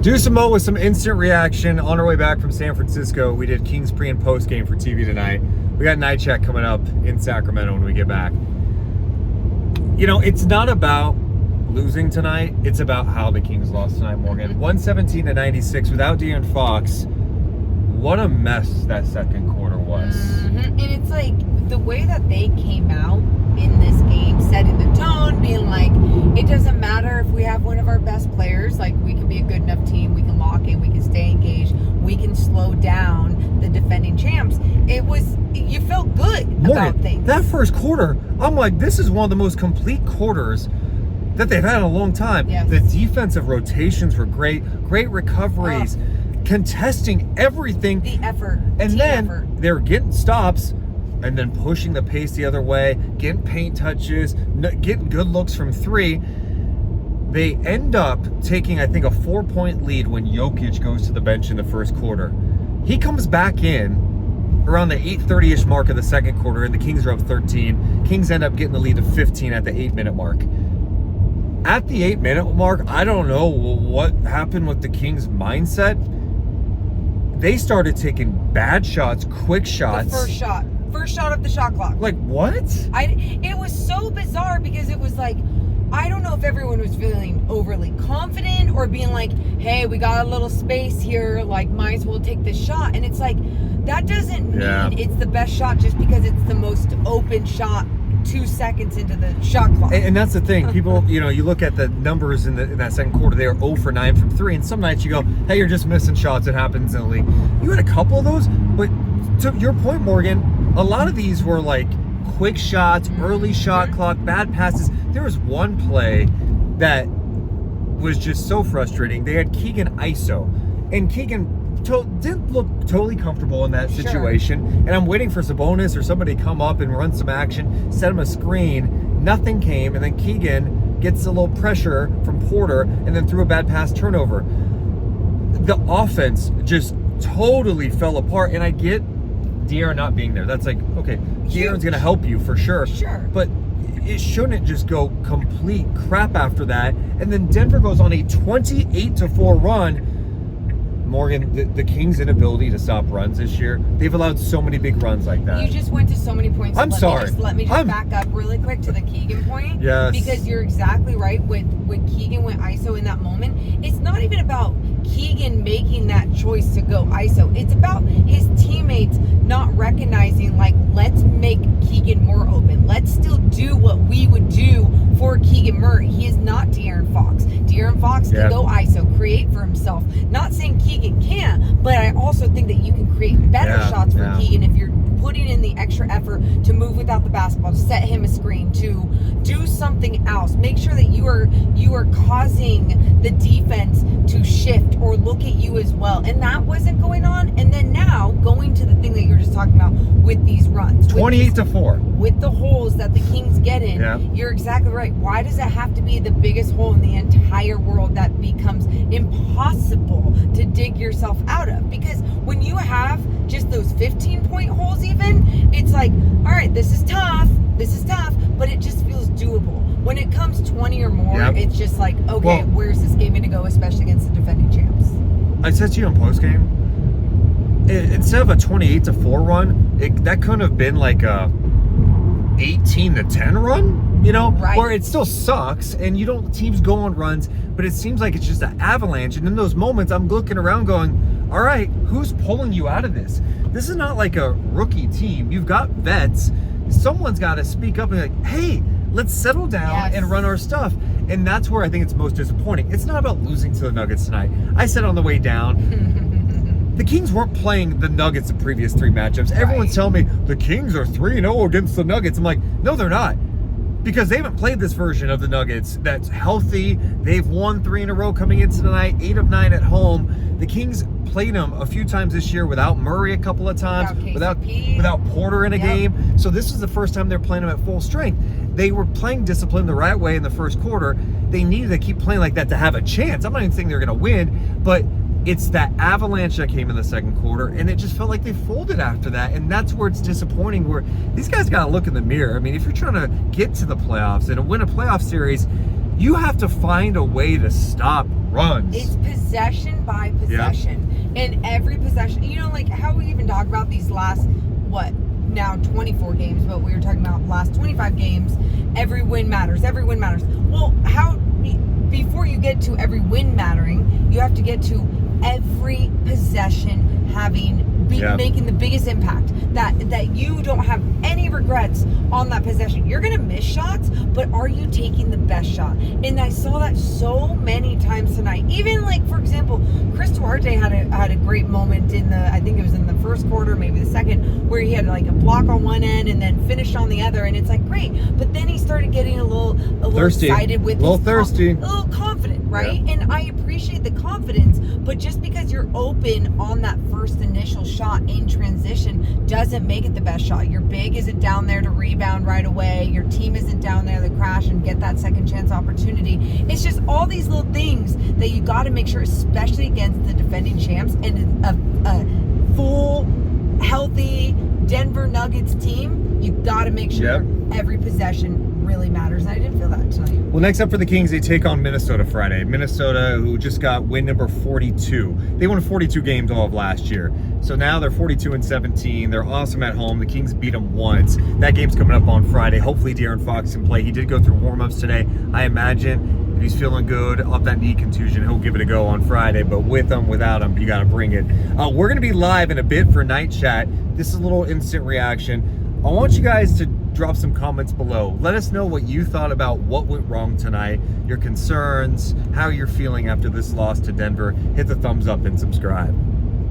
Deuce and Mo with some instant reaction on our way back from San Francisco. We did Kings pre and post game for TV tonight. We got night check coming up in Sacramento when we get back. You know, it's not about losing tonight. It's about how the Kings lost tonight, Morgan. 117-96 without De'Aaron Fox. What a mess that second quarter was. And it's like the way that they came out in this game, setting the tone, being like, it doesn't matter if we have one of our best players, like we can be a good enough team, we can lock in, we can stay engaged, we can slow down the defending champs. You felt good Morgan, about things. That first quarter, I'm like, this is one of the most complete quarters that they've had in a long time. Yes. The defensive rotations were great recoveries, contesting everything. The effort. And team then effort. they're getting stops and then pushing the pace the other way, getting paint touches, getting good looks from three. They end up taking, I think, a 4-point lead when Jokic goes to the bench in the first quarter. He comes back in around the 8:30-ish mark of the second quarter, and the Kings are up 13. Kings end up getting the lead of 15 at the 8-minute mark. At the 8-minute mark, I don't know what happened with the Kings' mindset. They started taking bad shots, quick shots. The first shot of the shot clock. Like, what? It was so bizarre because it was like, I don't know if everyone was feeling overly confident or being like, hey, we got a little space here, like, might as well take this shot. And it's like, that doesn't mean it's the best shot just because it's the most open shot 2 seconds into the shot clock. And that's the thing. People, you look at the numbers in that second quarter, they are 0 for 9 from 3. And some nights you go, hey, you're just missing shots. It happens in the league. You had a couple of those, but to your point, Morgan, a lot of these were like quick shots, early shot clock, bad passes. There was one play that was just so frustrating. They had Keegan ISO, and Keegan didn't look totally comfortable in that situation. And I'm waiting for Sabonis or somebody to come up and run some action, set him a screen. Nothing came, and then Keegan gets a little pressure from Porter and then threw a bad pass turnover. The offense just totally fell apart, and I get De'Aaron not being there. That's like, okay, De'Aaron's going to help you for sure. But it shouldn't just go complete crap after that. And then Denver goes on a 28-4 run. Morgan, the Kings' inability to stop runs this year, they've allowed so many big runs like that. You just went to so many points. I'm sorry. Let me just back up really quick to the Keegan point. Yes. Because you're exactly right. When Keegan went ISO in that moment, it's not even about Keegan making that choice to go ISO. It's about his teammates not recognizing, like, let's make Keegan more open. Let's still do what we would do for Keegan Murray. He is not De'Aaron Fox. De'Aaron Fox can go ISO, create for himself. Not saying Keegan can't, but I also think that you can create better shots for Keegan if you're putting in the extra effort to move without the basketball, to set him a screen, to do something else. Make sure that you are causing the defense to shift or look at you as well. And that wasn't going on. And then now going to the thing that you're just talking about with these runs. 28-4. With the holes that the Kings get in, you're exactly right. Why does it have to be the biggest hole in the entire world that becomes impossible to dig yourself out of? Because when you have just those 15-point holes even, it's like, all right, this is tough, but it just feels doable. When it comes 20 or more, it's just like, okay, where's this game going to go, especially against the defending champs? I said to you in postgame, instead of a 28-4 run, that could have been like a 18-10 run, where it still sucks and teams go on runs, but it seems like it's just an avalanche. And in those moments, I'm looking around going, all right, who's pulling you out of this? This is not like a rookie team. You've got vets. Someone's got to speak up and be like, hey, let's settle down and run our stuff. And that's where I think it's most disappointing. It's not about losing to the Nuggets tonight. I said on the way down, the Kings weren't playing the Nuggets the previous 3 matchups. Everyone's telling me the Kings are 3-0 against the Nuggets. I'm like, no, they're not. Because they haven't played this version of the Nuggets that's healthy. They've won 3 in a row coming into tonight, 8 of 9 at home. The Kings played them a few times this year without Murray a couple of times, without Porter in a game. So this is the first time they're playing them at full strength. They were playing discipline the right way in the first quarter. They needed to keep playing like that to have a chance. I'm not even saying they're going to win, but it's that avalanche that came in the second quarter, and it just felt like they folded after that. And that's where it's disappointing, where these guys got to look in the mirror. I mean, if you're trying to get to the playoffs and win a playoff series, you have to find a way to stop runs. It's possession by possession. In every possession, you know, like how we even talk about these last, now 24 games, but we were talking about last 25 games, every win matters. Well, before you get to every win mattering, you have to get to every possession making the biggest impact, that you don't have any regrets on that possession. You're gonna miss shots, but are you taking the best shot? And I saw that so many times tonight. Even like, for example, Chris Duarte had a great moment I think it was in the first quarter, maybe the second, where he had like a block on one end and then finished on the other, and it's like great. But then he started getting a little thirsty, excited with a little confident, right? Yeah. And I appreciate the confidence, but just because you're open on that first initial shot in transition doesn't make it the best shot. Your big isn't down there to rebound right away. Your team isn't down there to crash and get that second chance opportunity. It's just all these little things that you got to make sure, especially against the defending champs and a full, healthy Denver Nuggets team. You got to make sure every possession really matters, and I didn't feel that tonight. Well, next up for the Kings, they take on Minnesota Friday. Minnesota, who just got win number 42. They won 42 games all of last year. So now they're 42-17. They're awesome at home. The Kings beat them once. That game's coming up on Friday. Hopefully De'Aaron Fox can play. He did go through warm-ups today. I imagine if he's feeling good off that knee contusion, he'll give it a go on Friday. But with him, without him, you got to bring it. We're going to be live in a bit for Night Chat. This is a little instant reaction. I want you guys to drop some comments below. Let us know what you thought about what went wrong tonight, your concerns, how you're feeling after this loss to Denver. Hit the thumbs up and subscribe.